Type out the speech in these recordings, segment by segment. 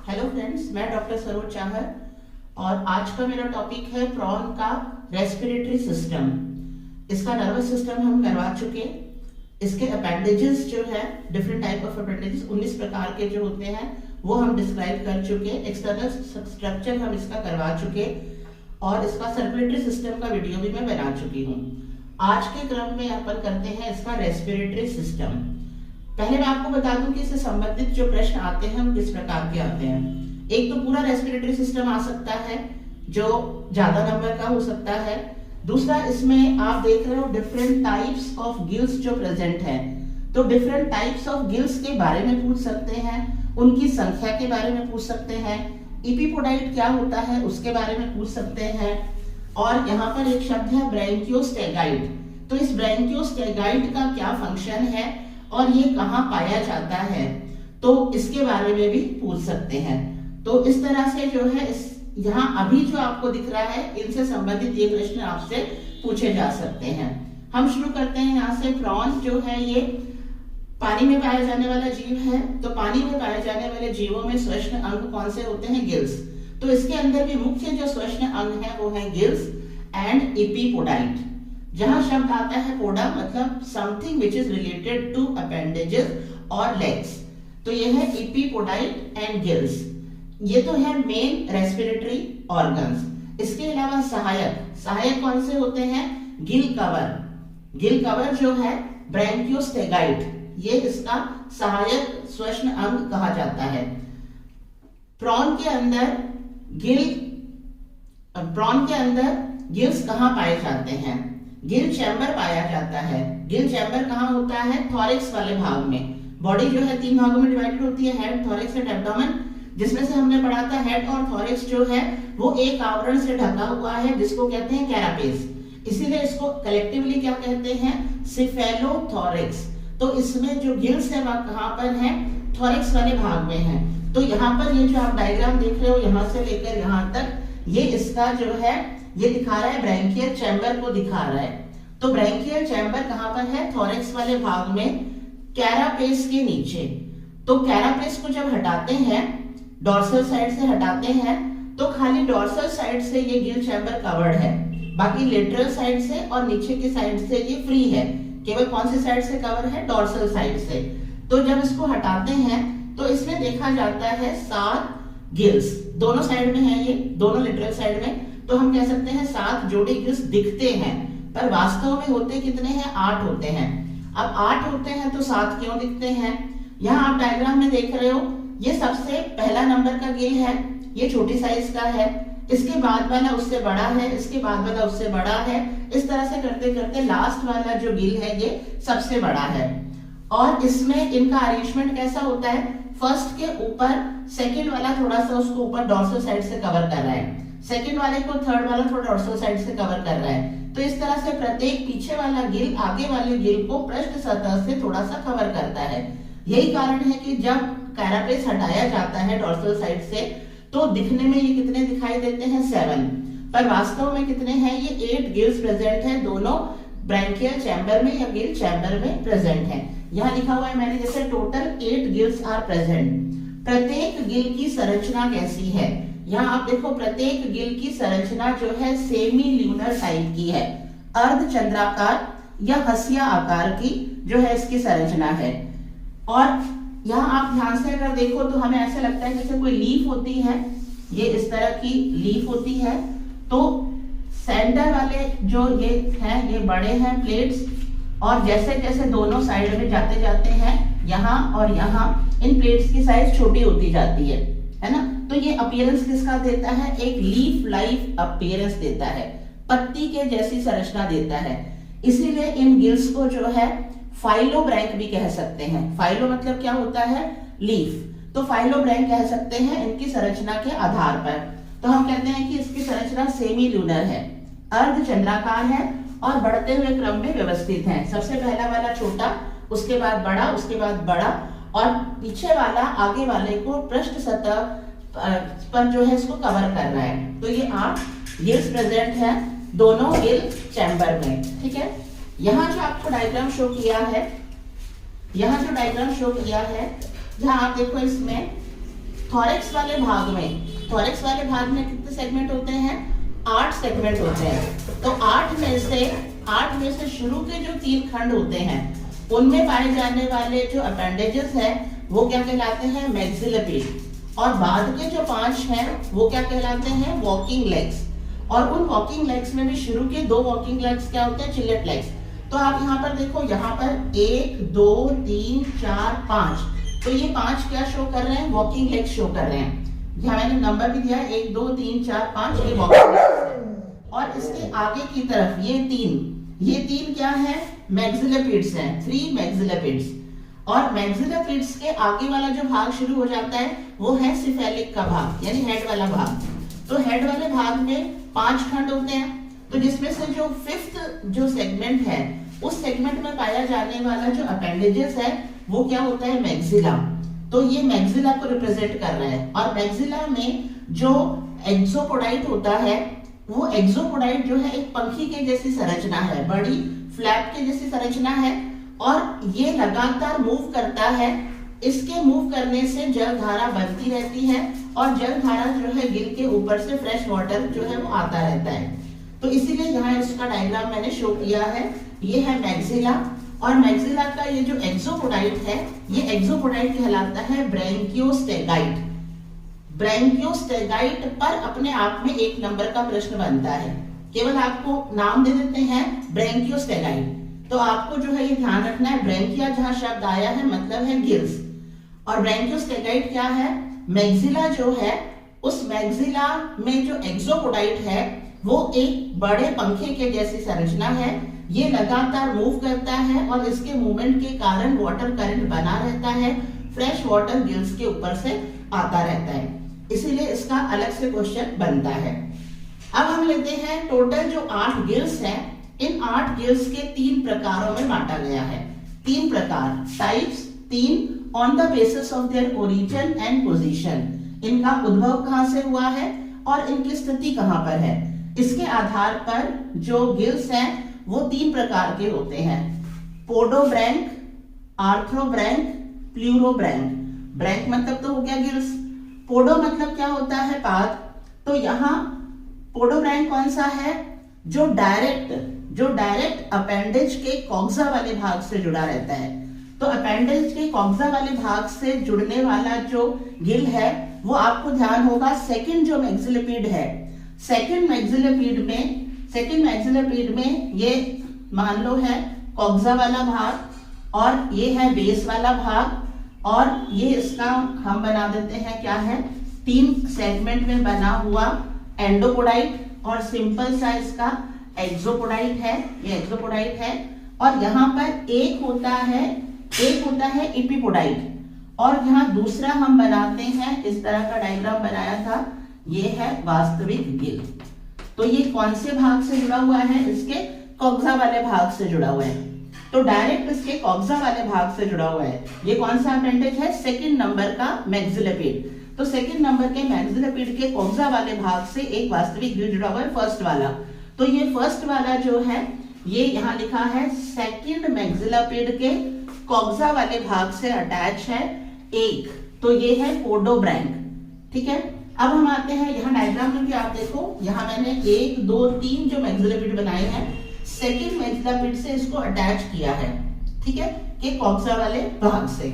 Hello friends, मैं doctor Saroj Chahar और आज का मेरा टॉपिक है प्रॉन का रेस्पिरेटरी सिस्टम। इसका नर्वस सिस्टम हम करवा चुके। इसके अपेंडेजेस जो है, डिफरेंट टाइप ऑफ अपेंडेजेस 19 प्रकार के जो होते हैं वो हम डिस्क्राइब कर चुके। एक्सटर्नल स्ट्रक्चर हम इसका करवा चुके और इसका सर्कुलेटरी सिस्टम का वीडियो भी मैं बना चुकी हूँ। आज के क्रम में अपन करते हैं इसका रेस्पिरेटरी सिस्टम। पहले मैं आपको बता दूं कि इससे संबंधित जो प्रश्न आते हैं वो किस प्रकार के आते हैं। एक तो पूरा रेस्पिरेटरी सिस्टम आ सकता है जो ज्यादा नंबर का हो सकता है। दूसरा, इसमें आप देख रहे हो डिफरेंट टाइप्स ऑफ गिल्स जो प्रेजेंट है, तो डिफरेंट टाइप्स ऑफ गिल्स के बारे में पूछ सकते हैं, उनकी संख्या के बारे में पूछ सकते हैं, इपिपोडाइट क्या होता है उसके बारे में पूछ सकते हैं। और यहाँ पर एक शब्द है ब्रैंकियोस्टेगाइड, तो इस ब्रैंकियोस्टेगाइड का क्या फंक्शन है और ये कहाँ पाया जाता है, तो इसके बारे में भी पूछ सकते हैं। तो इस तरह से जो है इस यहाँ अभी जो आपको दिख रहा है इनसे संबंधित ये प्रश्न आपसे पूछे जा सकते हैं। हम शुरू करते हैं यहाँ से। प्रॉन जो है ये पानी में पाया जाने वाला जीव है, तो पानी में पाए जाने वाले जीवों में श्वसन अंग कौन से होते हैं? गिल्स। तो इसके अंदर भी मुख्य जो श्वसन अंग है वो है गिल्स एंड इपिपोडाइट। जहां शब्द आता है पोडा मतलब something which is related to appendages और लेग्स, तो ये है इपिपोडाइट एंड गिल्स। ये तो है मेन रेस्पिरेटरी ऑर्गन्स। इसके अलावा सहायक कौन से होते हैं? गिल कवर जो है ब्रैंकियोस्टेगाइड, ये इसका सहायक श्वसन अंग कहा जाता है। प्रॉन के अंदर गिल्स कहां पाए जाते हैं? गिल चैम्बर पाया जाता है। गिल चैम्बर कहाँ होता है? थॉरिक्स वाले भाग में। बॉडी जो है 3 भागों में डिवाइडेड होती है, हेड, थॉरिक्स एंड एब्डोमेन, जिसमें से हमने पढ़ा था हेड और थॉरिक्स जो है वो एक आवरण से ढका हुआ है जिसको कहते हैं कैरापेस। इसीलिए इसको कलेक्टिवली क्या कहते हैं? सिफेलोथॉरिक्स। तो इसमें जो गिल्स है वह कहाँ पर है? थॉरिक्स वाले भाग में है। तो यहाँ पर ये जो आप डायग्राम देख रहे हो यहाँ से लेकर यहाँ तक, ये इसका जो है ये दिखा रहा है ब्रैंकियल चैम्बर को दिखा रहा है। तो ब्रैंकियल चैम्बर कहां पर है? थॉरिक्स वाले भाग में, कैरापेस के नीचे। तो कैरापेस को जब हटाते हैं, डॉर्सल साइड से हटाते हैं, तो खाली डॉर्सल साइड से ये गिल चैम्बर कवर्ड है, बाकी लेटरल साइड से और नीचे की साइड से ये फ्री है। केवल कौन सी साइड से कवर है? डॉर्सल साइड से। तो जब इसको हटाते हैं तो इसमें देखा जाता है 7 गिल्स, दोनों साइड में है, ये दोनों लेटरल साइड में। तो हम कह सकते हैं 7 जोड़ी गिल्स दिखते हैं, पर वास्तव में होते कितने हैं? 8 होते हैं। अब 8 होते हैं तो 7 क्यों दिखते हैं? यहाँ आप डायग्राम में देख रहे हो, ये सबसे पहला नंबर का गिल है, ये छोटी साइज का है, इसके बाद वाला उससे बड़ा है, इसके बाद वाला उससे बड़ा है, इस तरह से करते करते लास्ट वाला जो गिल है ये सबसे बड़ा है। और इसमें इनका अरेंजमेंट कैसा होता है? फर्स्ट के ऊपर सेकेंड वाला थोड़ा सा उसको ऊपर डॉर्सल साइड से कवर कर रहा है, सेकेंड वाले को थर्ड वाला थोड़ा डॉर्सल साइड से कवर कर रहा है। तो इस तरह से प्रत्येक पीछे वाला गिल आगे वाले गिल को पृष्ठ सतह से थोड़ा सा कवर करता है। यही कारण है कि जब कैरापेस हटाया जाता है डॉर्सल साइड से तो दिखने में ये कितने दिखाई देते हैं? 7, पर वास्तव में कितने हैं? ये 8 गिल्स प्रेजेंट है, दोनों ब्रैंकियल चैम्बर में या गिल चैम्बर में प्रेजेंट है। यहाँ लिखा हुआ है मैंने जैसे टोटल 8 गिल्स आर प्रेजेंट। प्रत्येक गिल की संरचना कैसी है? यहाँ आप देखो, प्रत्येक गिल की संरचना जो है सेमी ल्यूनर टाइप की है, अर्ध चंद्राकार या हंसिया आकार की जो है इसकी संरचना है। और यहाँ आप ध्यान से अगर देखो तो हमें ऐसा लगता है जैसे कोई लीफ होती है, ये इस तरह की लीफ होती है। तो सेंटर वाले जो ये हैं ये बड़े हैं प्लेट्स, और जैसे जैसे दोनों साइड में जाते जाते हैं यहाँ और यहाँ इन प्लेट्स की साइज छोटी होती जाती है ना। तो ये अपीयरेंस किसका देता है? एक लीफ लाइक अपीयरेंस देता है, पत्ती के जैसी संरचना देता है। इसीलिए इन गिल्स को जो है फाइलोब्रैंक भी कह सकते हैं। फाइलो मतलब क्या होता है? लीफ। तो फाइलोब्रैंक कह सकते हैं इनकी संरचना के आधार पर। तो हम कहते हैं कि इसकी संरचना सेमी ल्यूनर है, अर्ध चंद्राकार है और बढ़ते हुए क्रम में व्यवस्थित है। सबसे पहला वाला छोटा, उसके बाद बड़ा, उसके बाद बड़ा, और पीछे वाला आगे वाले को पृष्ठ सतह पर जो है इसको कवर कर रहा है। तो ये 8 गिल्स प्रेजेंट है दोनों गिल चैम्बर में, ठीक है। यहाँ जो आपको डायग्राम शो किया है, यहाँ जो डायग्राम शो किया है, जहाँ आप देखो इसमें थॉरेक्स वाले भाग में कितने सेगमेंट होते हैं? 8 सेगमेंट होते हैं। तो 8 में से शुरू के जो 3 खंड होते हैं उनमें पाए जाने वाले जो अपेंडेजेस है वो क्या कहलाते हैं? मैक्सिलोपीड। और बाद के जो 5 हैं वो क्या कहलाते हैं? Walking legs. और उन वॉकिंग लेग्स में भी शुरू के 2 वॉकिंग लेग्स क्या होते हैं? Chelate legs. तो आप यहाँ पर देखो, यहाँ पर 1 2 3 4 5, तो ये 5 क्या शो कर रहे हैं? वॉकिंग लेग्स शो कर रहे हैं। यहाँ मैंने नंबर भी दिया है 1 2 3 4 5, ये वॉकिंग लेग्स है। और इसके आगे की तरफ ये 3 क्या है? मैक्सिलोपीड्स हैं, 3 मैक्सिलोपीड्स। और मैक्सिलोपीड्स के आगे वाला जो भाग शुरू हो जाता है वो है सिफेलिक का भाग, यानी हेड वाला भाग। तो हेड वाले भाग में 5 खंड होते हैं। तो जिसमें से जो 5th जो सेगमेंट है उस सेगमेंट में पाया जाने वाला जो अपेंडेजेस है वो क्या होता है? मैक्सिला। तो ये मैक्सिला को रिप्रेजेंट कर रहा है। और मैक्सिला में जो एक्सोपोडाइट होता है वो एक्सोपोडाइट जो है एक पंखी के जैसी संरचना है, बड़ी फ्लैप के जैसी संरचना है। और ये लगातार मूव करता है। इसके मूव करने से जल धारा बनती रहती है और जल धारा जो है गिल के ऊपर से फ्रेश वाटर जो है वो आता रहता है। तो इसीलिए यहाँ इसका डायग्राम मैंने शो किया है। ये है मैक्सिला। और मैक्सिला का ये जो एक्सोपोडाइट है ये एक्सोपोडाइट कहलाता है ब्रैंकियोस्टेगाइट। ब्रैंकियोस्टेगाइट पर अपने आप में 1 नंबर का प्रश्न बनता है। केवल आपको नाम दे देते हैं ब्रैंकियोस्टेगाइट। तो आपको जो है ये ध्यान रखना है, ब्रैंकिया जहां शब्द आया है मतलब है गिल्स। और ब्रैंकियोस्टेगाइट क्या है? मैक्सिला जो है उस मैक्सिला में जो एक्सोपोडाइट है वो एक बड़े पंखे के जैसी संरचना है। ये लगातार मूव करता है और इसके मूवमेंट के कारण वाटर करंट बना रहता है, फ्रेश वाटर गिल्स के ऊपर से आता रहता है। इसीलिए इसका अलग से क्वेश्चन बनता है। अब हम लेते हैं टोटल जो 8 गिल्स हैं, इन 8 गिल्स के 3 प्रकारों में बांटा गया है। 3 प्रकार, types 3, on the basis of their origin and position. इनका उद्भव कहां से हुआ है और इनकी स्थिति कहां पर है, इसके आधार पर जो गिल्स हैं वो 3 प्रकार के होते हैं। पोडोब्रैंक, आर्थ्रोब्रैंक, प्लूरोब्रैंक। ब्रैंक मतलब तो हो गया गिल्स, पोडो मतलब क्या होता है? पाद। तो यहाँ पोडोब्रैंक कौन सा है? जो डायरेक्ट अपेंडेज के कॉक्सा वाले भाग से जुड़ा रहता है। तो अपेंडेज के कॉक्सा वाले भाग से जुड़ने वाला जो गिल है वो आपको ध्यान होगा सेकंड जो मैक्सिलोपीड है, सेकंड मैक्सिलोपीड में ये मान लो है कॉक्सा वाला भाग और ये है बेस वाला भाग। और ये इसका हम बना देते हैं क्या है? 3 सेगमेंट में बना हुआ एंडोपोडाइट और सिंपल सा इसका एक्सोपोडाइट है, ये एक्सोपोडाइट है। और यहाँ पर एक होता है एपिपोडाइट और यहाँ दूसरा हम बनाते हैं, इस तरह का डायग्राम बनाया था, ये है वास्तविक गिल। तो ये कौन से भाग से जुड़ा हुआ है? इसके कॉक्सा वाले भाग से जुड़ा हुआ है। तो डायरेक्ट इसके कॉक्सा वाले भाग से जुड़ा हुआ है। ये कौन सा अपेंडेज है? 2nd नंबर का मैक्सिलोपीड। तो 2nd नंबर के मैक्सिलोपीड के कॉक्सा वाले भाग से एक वास्तविक गिल जुड़ा हुआ है, फर्स्ट वाला। तो ये फर्स्ट वाला जो है ये यहाँ लिखा है 2nd मैक्सिलोपीड के कॉक्सा वाले भाग से अटैच है एक। तो ये है पोडोब्रैंक। ठीक है, अब हम आते हैं यहाँ डायग्राम में भी आप देखो, यहाँ मैंने 1 2 3 जो मैक्सिलोपीड बनाए हैं 2nd मैक्सिलोपीड से इसको अटैच किया है। ठीक है, के कॉक्सा वाले भाग से।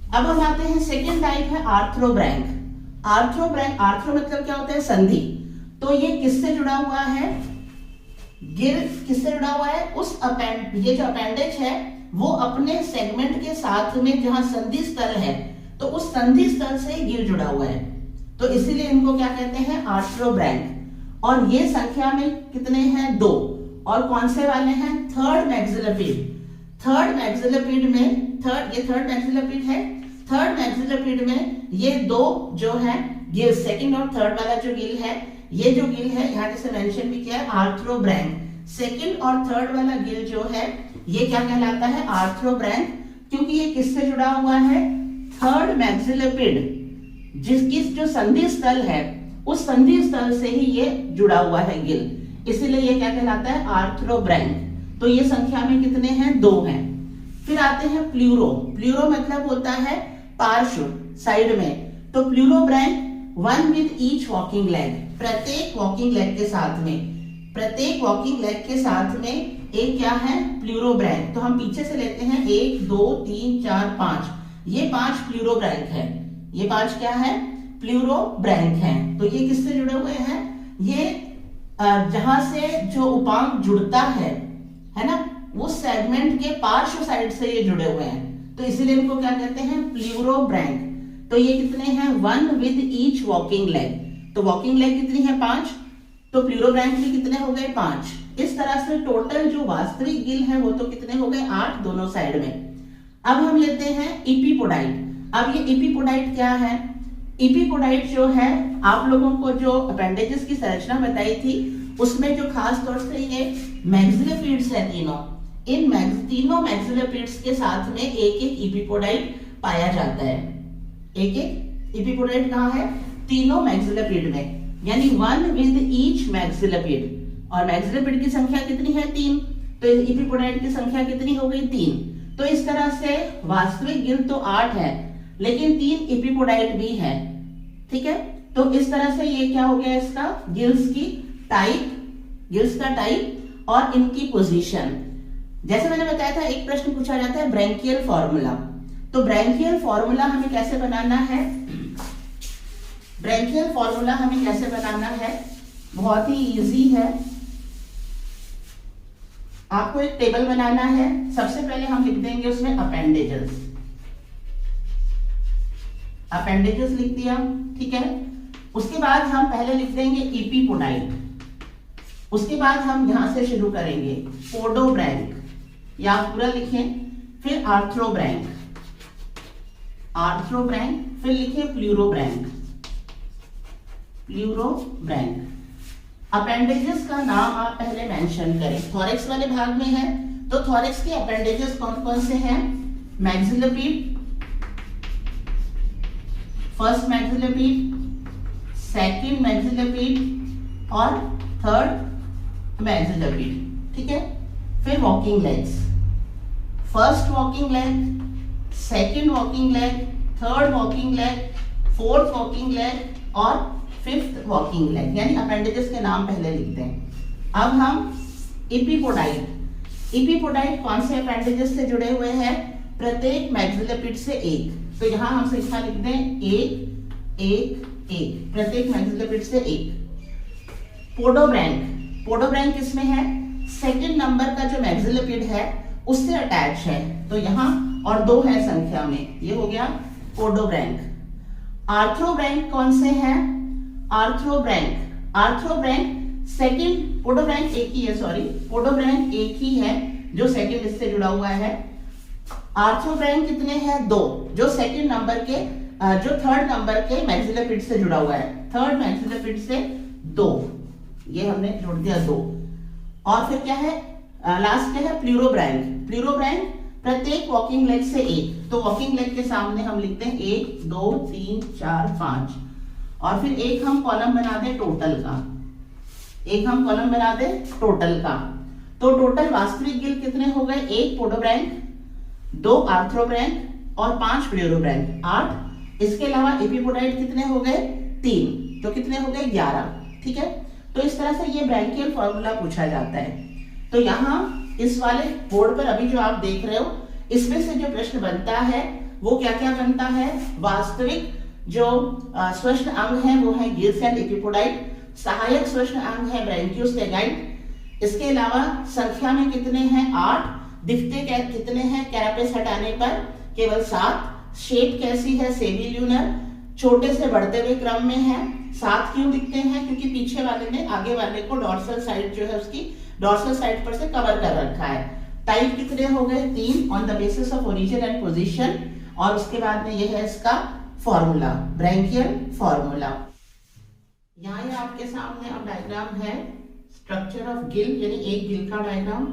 अब हम आते हैं 2nd टाइप है आर्थ्रोब्रैंक। आर्थ्रो मतलब क्या होता है? संधि। तो ये किससे जुड़ा हुआ है? गिल किससे जुड़ा हुआ है? ये जो अपेंडेज है वो अपने सेगमेंट के साथ में जहां संधि स्थल है तो उस संधि स्थल से गिल जुड़ा हुआ है। तो इसीलिए इनको क्या कहते हैं? आर्थ्रोब्रैंक। और ये संख्या में कितने हैं? 2। और कौन से वाले हैं? 3rd मैक्सिलोपीड। 3rd मैक्सिलोपीड में ये 3rd मैक्सिलोपीड है। 3rd मैक्सिलोपीड में ये 2 जो है गिल, 2nd और 3rd वाला जो गिल है, ये जो गिल है यहाँ जैसे मेंशन भी किया है आर्थ्रोब्रैंक। 2nd और 3rd वाला गिल जो है ये क्या कहलाता है? आर्थ्रोब्रैंक, क्योंकि ये किससे जुड़ा हुआ है? 3rd मैक्सिलोपीड जिसकी जो संधि स्थल है उस संधि स्थल से ही ये जुड़ा हुआ है गिल, इसीलिए ये क्या कहलाता है? आर्थ्रोब्रैंक। तो ये संख्या में कितने हैं? 2 हैं। फिर आते हैं प्लूरो। प्लूरो मतलब होता है पार्श्व, साइड में। तो pleurobranch one with each walking leg, प्रत्येक वॉकिंग लेग के साथ में, प्रत्येक वॉकिंग लेग के साथ में एक क्या है प्लूरोब्रैंक। तो हम पीछे से लेते हैं 1 2 3 4 5, ये 5 प्लूरोब्रैंक है, ये 5 क्या है प्लूरोब्रैंक है। तो ये किससे जुड़े हुए हैं, ये जहां से जो उपांग जुड़ता है ना, उस सेगमेंट के पार्श्व साइड से ये जुड़े हुए हैं, तो इसीलिए इनको क्या कहते हैं प्लूरोब्रैंक। तो ये कितने हैं, one with each walking leg, तो वॉकिंग लेग कितनी है 5, तो प्लूरोब्रैंक भी कितने हो गए 5। इस तरह से टोटल जो वास्तविक गिल है वो तो कितने हो गए 8 दोनों साइड में। अब हम लेते हैं इपीपोडाइट। अब ये इपीपोडाइट क्या है, इपीपोडाइट जो है आप लोगों को जो अपेंडेजेस की संरचना बताई थी उसमें जो खास तौर से ये मैक्सिलोपीड्स है तीनों, इन तीनों मैक्सिलोपीड्स के साथ में एक एक इपीपोडाइट पाया जाता है। एक एक इपीपोडाइट कहाँ है, तीनों मैक्सिलोपीड में, यानी वन विद ईच मैक्सिलोपीड। और मैक्सिलोपीड की संख्या कितनी है 3, तो इपीपोडाइट की संख्या कितनी हो गई 3। तो इस तरह से वास्तविक गिल तो 8 है लेकिन 3 इपीपोडाइट भी है, ठीक है। तो इस तरह से ये क्या हो गया इसका गिल्स की टाइप, गिल्स का टाइप और इनकी पोजीशन। जैसे मैंने बताया था एक प्रश्न पूछा जाता है ब्रैंकियल फॉर्मूला, तो ब्रैंकियल फॉर्मूला हमें कैसे बनाना है, ब्रैंकियल फॉर्मूला हमें कैसे बनाना है, बहुत ही इजी है। आपको एक टेबल बनाना है, सबसे पहले हम लिख देंगे उसमें अपेंडेजेस, अपेंडेजेस लिख दिया, ठीक है। उसके बाद हम पहले लिख देंगे इपीपोडाइट, उसके बाद हम यहां से शुरू करेंगे पोडोब्रैंक, या पूरा लिखें, फिर आर्थ्रोब्रैंक, आर्थ्रोब्रैंक, फिर लिखें प्लूरोब्रैंक, प्लूरोब्रैंक। अपेंडेजेस का नाम आप पहले मेंशन करें, थॉरेक्स वाले भाग में है तो थॉरेक्स के अपेंडेजेस कौन कौन से हैं, मैक्सिलोपीड, फर्स्ट मैक्सिलोपीड, सेकंड मैक्सिलोपीड और थर्ड मैक्सिलोपीड, ठीक है। फिर walking legs, first walking leg, second walking leg, third walking leg, fourth walking leg और फिफ्थ वॉकिंग लेग, यानी अपेंडेजेस के नाम पहले लिखते हैं। अब हम इपीपोडाइट, इपीपोडाइट कौन से अपेंडेजेस से जुड़े हुए हैं, प्रत्येक मैक्सिलोपीड से एक, तो यहां हम सिक्का लिख दें एक एक एक, प्रत्येक मैक्सिलोपीड से एक। पोडोब्रैंक, पोडोब्रैंक किसमें है, सेकंड नंबर का जो मैक्सिलोपीड है उससे अटैच है, तो यहां और 2 है संख्या में, ये हो गया पोडोब्रैंक। आर्थ्रोब्रैंक कौन से हैं, आर्थ्रोब्रैंक, आर्थ्रोब्रैंक सेकंड, पोडोब्रैंक एक ही है, सॉरी पोडोब्रैंक एक ही है जो सेकंड इससे जुड़ा हुआ है। आर्थ्रोब्रैंक कितने हैं 2, जो सेकंड नंबर के जो थर्ड नंबर के मैक्सिलोपीड से जुड़ा हुआ है, थर्ड मैक्सिलोपीड से 2, ये हमने जोड़ दिया 2। और फिर क्या है लास्ट क्या है प्लूरोब्रैंक, प्लूरोब्रैंक प्रत्येक वॉकिंग लेग से एक, तो वॉकिंग लेग के सामने हम लिखते हैं 1 2 3 4 5 और फिर एक हम कॉलम बना दें टोटल का, एक हम कॉलम बना दें टोटल का। तो टोटल वास्तविक गिल कितने हो गए, 1 पोडोब्रैंक, 2 आर्थ्रोब्रैंक और 5 प्लूरोब्रैंक, 8। इसके अलावा एपिपोडाइट कितने हो गए 3, तो कितने हो गए 11, ठीक है। तो इस तरह से ये ब्रैंकियल फॉर्मूला पूछा जाता है। तो यहाँ इस वाले बोर्ड पर अभी जो आप देख रहे हो इसमें से जो प्रश्न बनता है वो क्या क्या बनता है, वास्तविक जो श्वसन अंग है वो है गिल्स एंड एपिपोडाइट, सहायक श्वसन अंग है ब्रैंकियोस्टेगाइड, इसके अलावा संख्या में कितने हैं 8, दिखते कितने हैं कैरापेस हटाने पर केवल 7, शेप कैसी है सेमील्यूनर, छोटे से बढ़ते हुए क्रम में है, 7 क्यों दिखते हैं क्योंकि पीछे वाले ने आगे वाले को डॉर्सल साइड जो है उसकी डॉर्सल साइड पर से कवर कर रखा है। टाइप कितने हो गए 3 on the basis of origin and position, और उसके बाद में ये है इसका फॉर्मूला ब्रैंकियल फॉर्मूला। यहाँ ये आपके सामने अब डायग्राम है स्ट्रक्चर ऑफ गिल, यानी एक गिल का डायग्राम,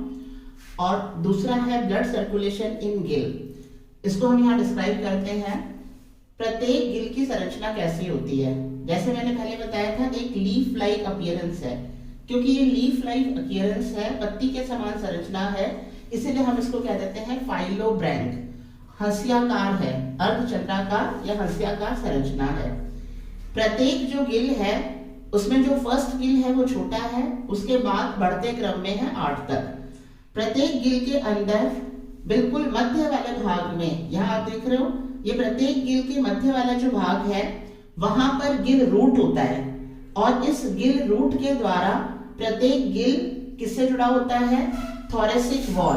और दूसरा है ब्लड सर्कुलेशन इन गिल। इसको हम यहाँ डिस्क्राइब करते हैं प्रत्येक गिल की संरचना कैसी होती है। जैसे मैंने पहले बताया था एक लीफ लाइक अपीयरेंस है, क्योंकि ये लीफ लाइक अपीयरेंस है, पत्ती के समान संरचना है, इसीलिए हम इसको कह देते हैं फाइलोब्रैंक। हंसियाकार है, अर्धचंद्राकार या हंसियाकार संरचना है। प्रत्येक जो गिल है उसमें जो फर्स्ट गिल है वो छोटा है, उसके बाद बढ़ते क्रम में है 8 तक। प्रत्येक गिल के अंदर बिल्कुल मध्य वाले भाग में, यहाँ आप देख रहे हो, ये प्रत्येक गिल के मध्य वाला जो भाग है वहां पर गिल रूट होता है, और इस गिल रूट के द्वारा प्रत्येक गिल किससे जुड़ा होता है? थोरेसिक वॉल,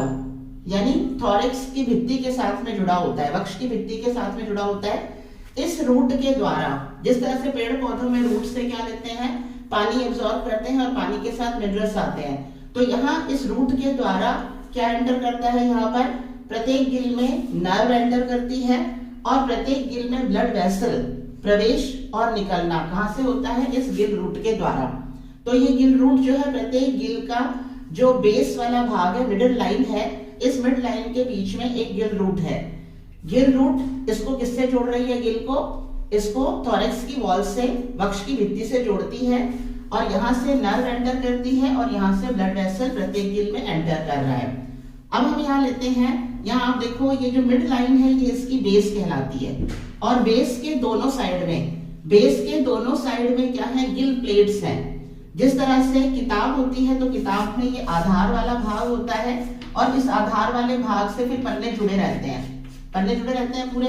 यानी थोरिक्स की भित्ति के साथ में जुड़ा होता है, वक्ष की भित्ति के साथ में जुड़ा होता है। इस रूट के द्वारा, जिस तरह से पेड़ पौधों में रूट से क्या लेते हैं? पानी एब्जॉर्ब करते हैं और पानी के साथ मिनरल्स आते हैं, तो यहाँ इस रूट के द्वारा क्या एंटर करता है? यहाँ पर प्रत्येक गिल में नर्व एंटर करती है, और प्रत्येक गिल में ब्लड वेसल प्रवेश और निकलना कहां से होता है? इस गिल रूट के द्वारा। तो ये गिल रूट जो है, प्रत्येक गिल का जो बेस वाला भाग है, मिडिल लाइन है, इस मिड लाइन के बीच में एक गिल रूट है। गिल रूट इसको किससे जोड़ रही है? गिल को, इसको थोरैक्स की वॉल से, वक्ष की भित्ति से जोड़ती है, और यहाँ से नर्व एंटर करती है, और यहाँ से ब्लड वेसल प्रत्येक गिल में एंटर कर रहा है। अब हम यहाँ लेते हैं, यहाँ आप देखो ये जो मिड लाइन है ये इसकी बेस कहलाती है, और बेस के दोनों साइड में क्या है? गिल प्लेट्स हैं। जिस तरह से किताब होती है तो किताब में ये आधार वाला भाग होता है, और इस आधार वाले भाग से फिर पन्ने जुड़े रहते हैं पूरे।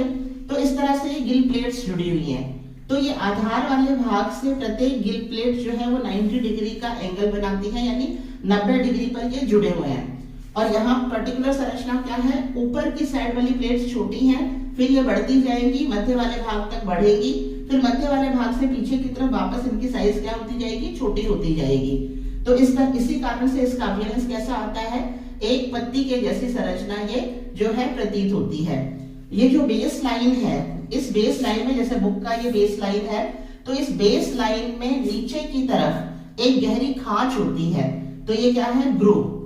तो इस तरह से गिल प्लेट्स जुड़ी हुई हैं। तो ये आधार वाले भाग से प्रत्येक गिल प्लेट जो है वो 90 डिग्री का एंगल बनाती है, यानी 90 डिग्री पर ये जुड़े हुए हैं। और यहाँ पर्टिकुलर संरचना क्या है? ऊपर की साइड वाली प्लेट्स छोटी हैं, फिर ये बढ़ती जाएंगी, मध्य वाले भाग तक बढ़ेगी, फिर मध्य वाले भाग से पीछे की तरफ वापस इनकी साइज क्या होती जाएगी? छोटी होती जाएगी। तो इसी कारण से इसका अपीयरेंस कैसा आता है? एक पत्ती के जैसी संरचना ये जो है प्रतीत होती है। ये जो बेस लाइन है, इस बेस लाइन में, जैसे बुक का ये बेस लाइन है, तो इस बेस लाइन में नीचे की तरफ एक गहरी खांच होती है, तो ये क्या है? ग्रूव।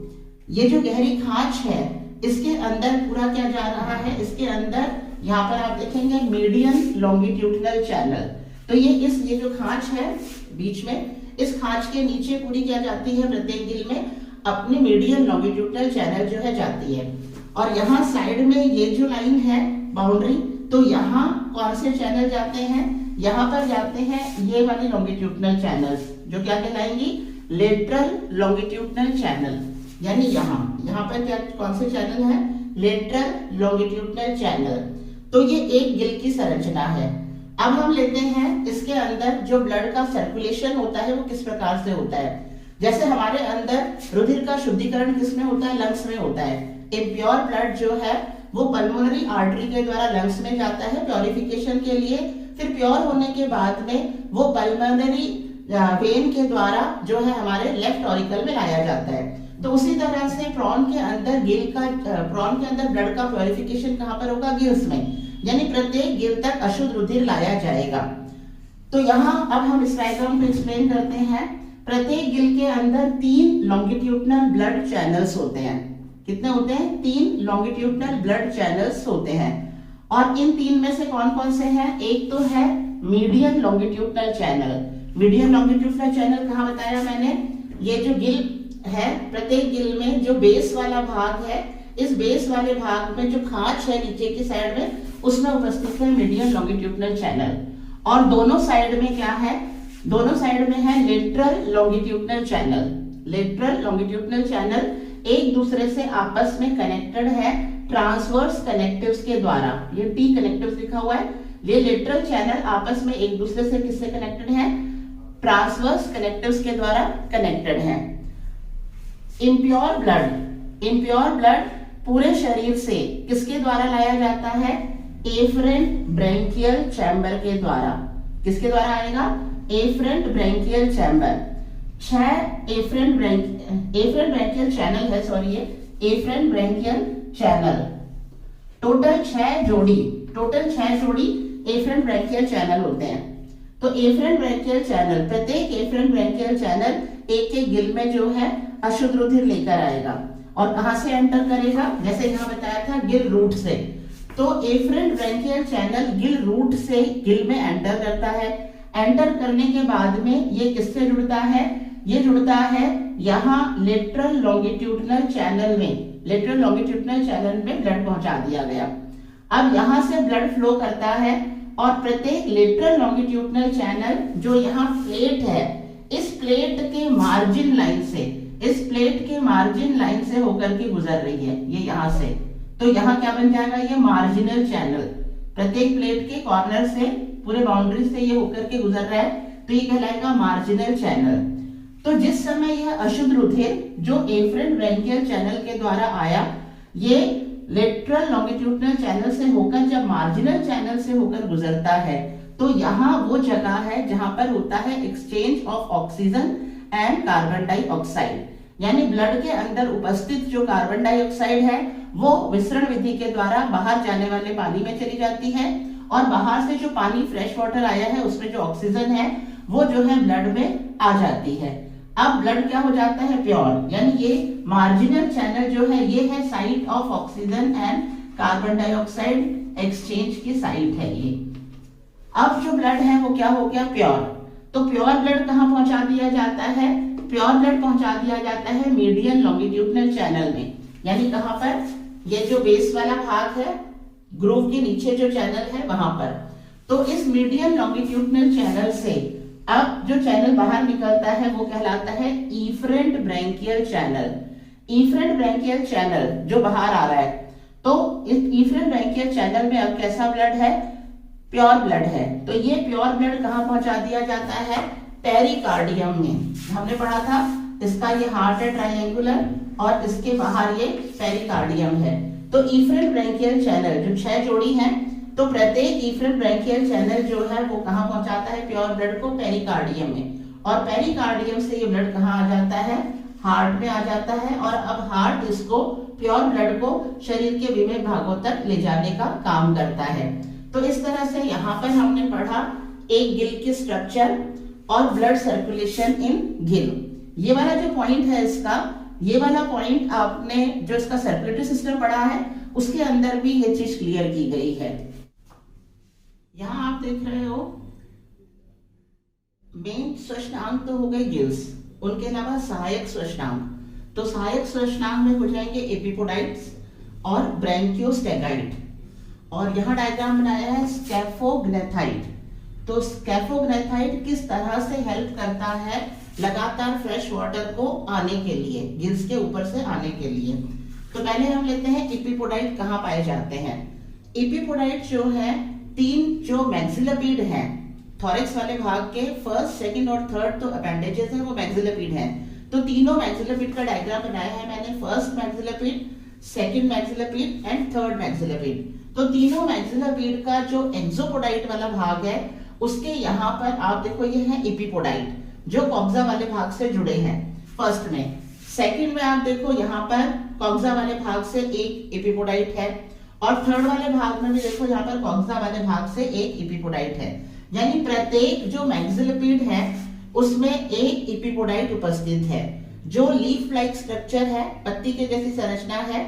ये जो गहरी खांच है इसके अंदर पूरा क्या जा रहा है? इसके अंदर यहाँ पर आप देखेंगे मीडियन लॉन्गिट्यूडिनल चैनल। तो ये जो खांच है बीच में, इस खांच के नीचे पूरी क्या जाती है? प्रत्येक गिल में अपनी मीडियन लॉन्गिट्यूडिनल चैनल जो है जाती है। और यहाँ साइड में ये जो लाइन है बाउंड्री, तो यहाँ कौन से चैनल जाते हैं? यहाँ पर जाते हैं ये वाली लॉन्गिट्यूडिनल चैनल्स, जो क्या कहलाएंगी? Lateral longitudinal channel. यानी यहाँ पर क्या, कौन से चैनल है? Lateral longitudinal channel. तो ये एक गिल की संरचना है। अब हम लेते हैं इसके अंदर जो ब्लड का सर्कुलेशन होता है वो किस प्रकार से होता है। जैसे हमारे अंदर रुधिर का शुद्धिकरण किसमें होता है? लंग्स में होता है। इम्प्योर ब्लड जो है वो पल्मोनरी आर्टरी के द्वारा लंग्स में जाता है प्योरिफिकेशन के लिए, फिर प्योर होने के बाद में वो पल्मोनरी वेन के द्वारा जो है हमारे लेफ्ट ऑरिकल में लाया जाता है। तो उसी तरह से प्रॉन के अंदर ब्लड का प्योरिफिकेशन कहाँ पर होगा? गिल्स में, यानी प्रत्येक गिल तक अशुद्ध रुधिर लाया जाएगा। तो यहाँ अब हम इस डायग्राम को एक्सप्लेन करते हैं। प्रत्येक गिल के अंदर 3 लॉन्गिट्यूडिनल ब्लड चैनल्स होते हैं। कितने होते हैं? 3 लॉन्गिट्यूडिनल ब्लड चैनल्स होते हैं। और इन 3 में से कौन कौन से हैं? एक तो है median longitudinal channel. Median longitudinal channel कहाँ बताया मैंने? ये जो गिल है, प्रत्येक गिल में जो बेस वाला भाग है, इस बेस वाले भाग में जो खांच है नीचे की साइड में, उसमें उपस्थित है मीडियन लॉन्गिट्यूडिनल चैनल। और दोनों साइड में क्या है? दोनों साइड में है lateral longitudinal channel. Lateral longitudinal channel एक दूसरे से आपस में कनेक्टेड है ट्रांसवर्स कनेक्टिव्स के द्वारा। ये टी कनेक्टिव्स लिखा हुआ है। ये लेटरल चैनल आपस में एक दूसरे से किससे कनेक्टेड है? ट्रांसवर्स कनेक्टिव्स के द्वारा कनेक्टेड है। इम्प्योर ब्लड पूरे शरीर से किसके द्वारा लाया जाता है? एफरेंट ब्रैंकियल चैम्बर के द्वारा। किसके द्वारा आएगा? Efferent branchial chamber. 6 efferent branchial channel है, सॉरी ये एफरेंट ब्रैंकियल चैनल। टोटल 6 जोड़ी एफरेंट ब्रैंकियल चैनल होते हैं। तो एफरेंट ब्रैंकियल चैनल, प्रत्येक एफरेंट ब्रैंकियल चैनल एक गिल में जो है अशुद्ध रुधिर लेकर आएगा। और कहां से एंटर करेगा? जैसे यहाँ बताया था, गिल रूट से। तो efferent branchial channel gill root से गिल में एंटर करता है। एंटर करने के बाद में ये किससे जुड़ता है? ये जुड़ता है यहाँ लेटरल लॉन्गिट्यूडिनल चैनल में। लेटरल लॉन्गिट्यूडिनल चैनल में ब्लड पहुंचा दिया गया। अब यहाँ से ब्लड फ्लो करता है और प्रत्येक लेटरल लॉन्गिट्यूडनल चैनल जो यहाँ प्लेट है, इस प्लेट के मार्जिन लाइन से, इस प्लेट के मार्जिन लाइन से होकर के गुजर रही है, ये यहाँ से। तो यहाँ क्या बन जाएगा, ये मार्जिनल चैनल, प्रत्येक प्लेट के कॉर्नर से, पूरे बाउंड्री से ये होकर के गुजर रहा है, तो ये कहलाएगा मार्जिनल चैनल। तो जिस समय यह अशुद्ध रुधिर जो एफरेंट ब्रैंकियल चैनल के द्वारा आया, ये लेटरल लॉन्गिट्यूडनल चैनल से होकर जब मार्जिनल चैनल से होकर गुजरता है, तो यहाँ वो जगह है जहां पर होता है exchange of oxygen and carbon dioxide, यानी ब्लड के अंदर उपस्थित जो कार्बन डाइऑक्साइड है वो विसरण विधि के द्वारा बाहर जाने वाले पानी में चली जाती है, और बाहर से जो पानी फ्रेश वाटर आया है उसमें जो ऑक्सीजन है वो जो है ब्लड में आ जाती है। अब ब्लड क्या हो जाता है, प्योर, यानी ये मार्जिनल चैनल जो है ये है site of oxygen and carbon dioxide exchange की साइट है ये। अब जो ब्लड है वो क्या हो गया, प्योर। तो प्योर ब्लड कहाँ पहुंचा दिया जाता है, प्योर ब्लड पहुंचा दिया जाता है मीडियन लॉन्गिट्यूडनल चैनल में, यानी कहां पर, ये जो बेस वाला भाग है, ग्रूव के नीचे जो चैनल है वहां पर। तो इस मीडियन लॉन्गिट्यूडनल चैनल से अब जो चैनल बाहर निकलता है वो कहलाता है efferent branchial channel. Efferent branchial channel जो बाहर आ रहा है, तो इस इफरेंट ब्रैंकियल चैनल में अब कैसा ब्लड है, प्योर ब्लड है। तो ये प्योर ब्लड कहां पहुंचा दिया जाता है, पेरिकार्डियम में। हमने पढ़ा था इसका ये हार्ट है ट्रायंगुलर और इसके बाहर ये पेरिकार्डियम है। तो इफरेंट ब्रैंकियल चैनल जो 6 जोड़ी हैं, तो प्रत्येक इफरेंट ब्रैंकियल चैनल जो है वो कहां पहुंचाता है प्योर ब्लड को, पेरिकार्डियम में, और पेरिकार्डियम से ये ब्लड कहां आ जाता है, हार्ट में आ जाता है, और अब हार्ट इसको प्योर ब्लड को शरीर के विभिन्न भागों तक ले जाने का काम करता है। तो इस तरह से यहाँ पर हमने पढ़ा एक गिल की स्ट्रक्चर और ब्लड सर्कुलेशन इन गिल। ये वाला जो पॉइंट है इसका, ये वाला पॉइंट आपने जो इसका सर्कुलेटरी सिस्टम पढ़ा है उसके अंदर भी ये चीज क्लियर की गई है। यहां आप देख रहे हो मेन श्वसनांग तो हो गए गिल्स, उनके अलावा सहायक श्वसनांग। तो सहायक श्वसनांग में हो जाएंगे एपिपोडाइट्स और ब्रैंकियोस्टेगाइड, और यहाँ डायग्राम बनाया है स्कैफोग्नेथाइड। तो स्कैफोग्नेथाइड किस तरह से हेल्प करता है लगातार फ्रेश वाटर को आने के लिए, गिल्स के ऊपर से आने के लिए। तो पहले हम लेते हैं एपिपोडाइट कहाँ पाए जाते हैं। एपिपोडाइट जो है, 3 जो मैक्सिलोपीड हैं थॉरेक्स वाले भाग के, फर्स्ट, सेकंड और थर्ड तो अपेंडेजेस हैं, वो मैक्सिलोपीड हैं। तो तीनों मैक्सिलोपीड का डायग्राम बनाया है मैंने, फर्स्ट मैक्सिलोपीड, सेकंड मैक्सिलोपीड एंड थर्ड मैक्सिलोपीड। तो तीनों मैक्सिलोपीड का जो एक्सोपोडाइट वाला भाग है उसके यहाँ पर आप देखो ये है एपिपोडाइट जो कॉक्सा वाले भाग से जुड़े हैं फर्स्ट में। सेकंड में आप देखो यहाँ पर कॉक्सा वाले भाग से एक एपिपोडाइट है, और थर्ड वाले भाग में भी देखो यहाँ पर कॉक्सा वाले भाग से एक एपिपोडाइट है। यानी प्रत्येक जो मैक्सिलोपीड है उसमें एक एपिपोडाइट उपस्थित है। जो लीफ लाइक स्ट्रक्चर है, पत्ती के जैसी संरचना है,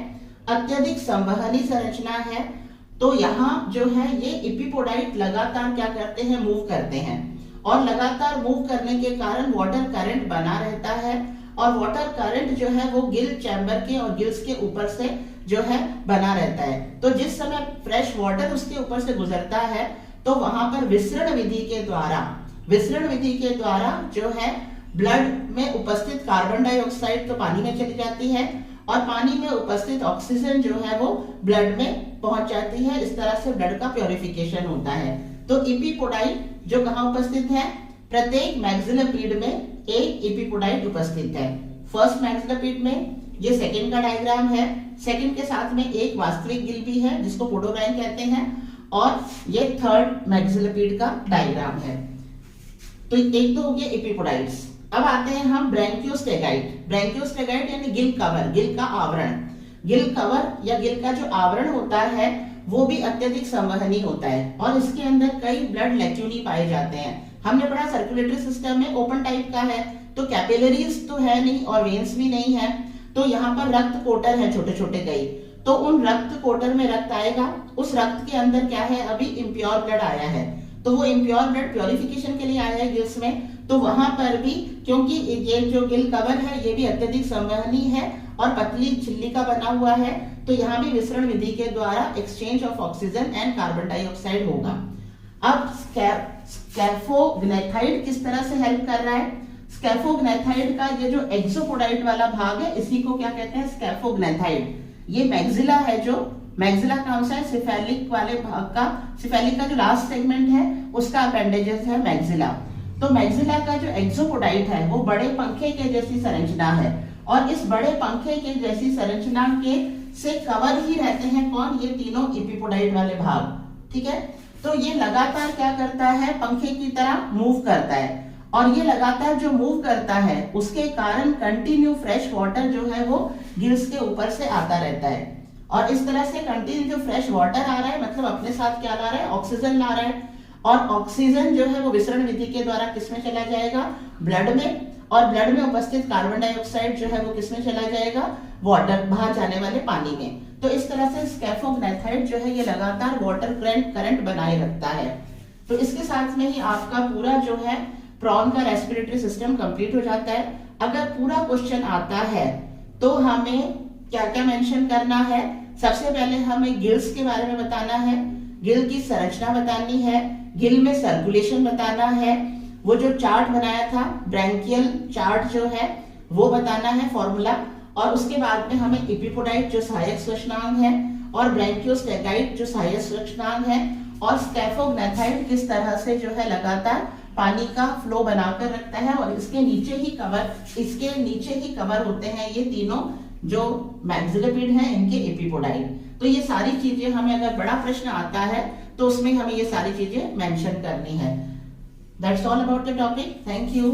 अत्यधिक संवहनी संरचना है। तो यहाँ जो है ये एपिपोडाइट लगातार क्या करते हैं, मूव करते हैं, और लगातार मूव करने के कारण वाटर करंट बना रहता है, और वाटर करंट जो है वो गिल चैम्बर के और गिल्स के ऊपर से जो है बना रहता है। तो जिस समय फ्रेश वाटर उसके ऊपर से गुजरता है तो वहां पर विसरण विधि के द्वारा जो है ब्लड में उपस्थित कार्बन डाइऑक्साइड तो पानी में चली जाती है, और पानी में उपस्थित ऑक्सीजन जो है वो ब्लड में पहुंच जाती है। इस तरह से ब्लड का प्योरिफिकेशन होता है। तो एपिपोडाइट जो कहाँ उपस्थित है, प्रत्येक मैक्सिलोपीड में एक एपिपोडाइट उपस्थित है। फर्स्ट मैक्सिलोपीड में ये सेकंड का डायग्राम है, सेकंड के साथ में एक वास्तविक गिल भी है जिसको पोडोब्रैंक कहते हैं, और ये थर्ड मैक्सिलोपीड का डायग्राम है। तो एक तो हो गया एपिपोडाइट्स। अब आते हैं हम ब्रैंकियोस्टेगाइड। ब्रैंकियोस्टेगाइड यानी गिल कवर, गिल का आवरण। गिल कवर या गिल का जो आवरण होता है वो भी अत्यधिक संवहनी होता है, और इसके अंदर कई ब्लड लैक्यूनी पाए जाते हैं। हमने पढ़ा सर्कुलेटरी सिस्टम में ओपन टाइप का है, तो कैपिलरीज तो है नहीं और वेन्स भी नहीं है। तो यहाँ पर रक्त कोटर है छोटे छोटे कई, तो उन रक्त कोटर में रक्त आएगा, उस रक्त के अंदर क्या है, अभी इम्प्योर ब्लड आया है, तो वो इम्प्योर ब्लड प्योरिफिकेशन के लिए आया है गिल्स में। तो वहां पर भी क्योंकि ये जो गिल कवर है ये भी अत्यधिक संवहनी है और पतली झिल्ली का बना हुआ है, तो यहाँ भी विसरण विधि के द्वारा exchange of oxygen and carbon dioxide होगा। अब स्कैफोग्नाथाइड किस तरह से हेल्प कर रहा है? स्कैफोग्नाथाइड का ये जो एक्सोपोडाइट वाला भाग है, इसी को क्या कहते हैं? स्कैफोग्नाथाइड। ये मैक्सिला है, जो मैक्सिला कौन सा है? सिफेलिक वाले भाग का, सिफेलिक का जो लास्ट सेगमेंट है उसका अपेंडेजेस है मैक्सिला। तो मैक्सिला का जो एक्सोपोडाइट है वो बड़े पंखे के जैसी संरचना है, और इस बड़े पंखे के जैसी संरचना के से कवर ही रहते हैं कौन? ये तीनों एपिपोडाइट वाले भाग। ठीक है, तो ये लगातार क्या करता है? पंखे की तरह मूव करता है, और ये लगातार जो मूव करता है उसके कारण कंटिन्यू फ्रेश वाटर जो है वो गिल्स के ऊपर से आता रहता है, और इस तरह से कंटिन्यू जो फ्रेश वाटर आ रहा है मतलब अपने साथ क्या ला रहा है? ऑक्सीजन ला रहा है, और ऑक्सीजन जो है वो विसरण विधि के द्वारा किसमें चला जाएगा? ब्लड में, और ब्लड में उपस्थित कार्बन डाइऑक्साइड जो है वो किसमें चला जाएगा? वाटर, बाहर जाने वाले पानी में। तो इस तरह से स्कैफोग्नाथाइड जो है ये लगातार वाटर करंट बनाए रखता है। तो इसके साथ में ही आपका पूरा जो है प्रॉन का रेस्पिरेटरी सिस्टम कंप्लीट हो जाता है। अगर पूरा क्वेश्चन आता है तो हमें क्या क्या मेंशन करना है? सबसे पहले हमें गिल्स के बारे में बताना है, गिल की संरचना बतानी है, गिल में सर्कुलेशन बताना है, वो जो चार्ट बनाया था ब्रैंकियल चार्ट जो है वो बताना है फॉर्मूला, और उसके बाद में हमें एपिपोडाइट जो सहायक श्वसनांग है, और ब्रैंकियोस्टेगाइट जो सहायक श्वसनांग है, और स्कैफोग्नाथाइड किस तरह से जो है लगातार पानी का फ्लो बनाकर रखता है, और इसके नीचे ही कवर होते हैं ये तीनों जो मैक्सिलोपिड हैं इनके एपिपोडाइट। तो ये सारी चीजें हमें अगर बड़ा प्रश्न आता है तो उसमें हमें ये सारी चीजें मेंशन करनी है। That's all about the topic. Thank you.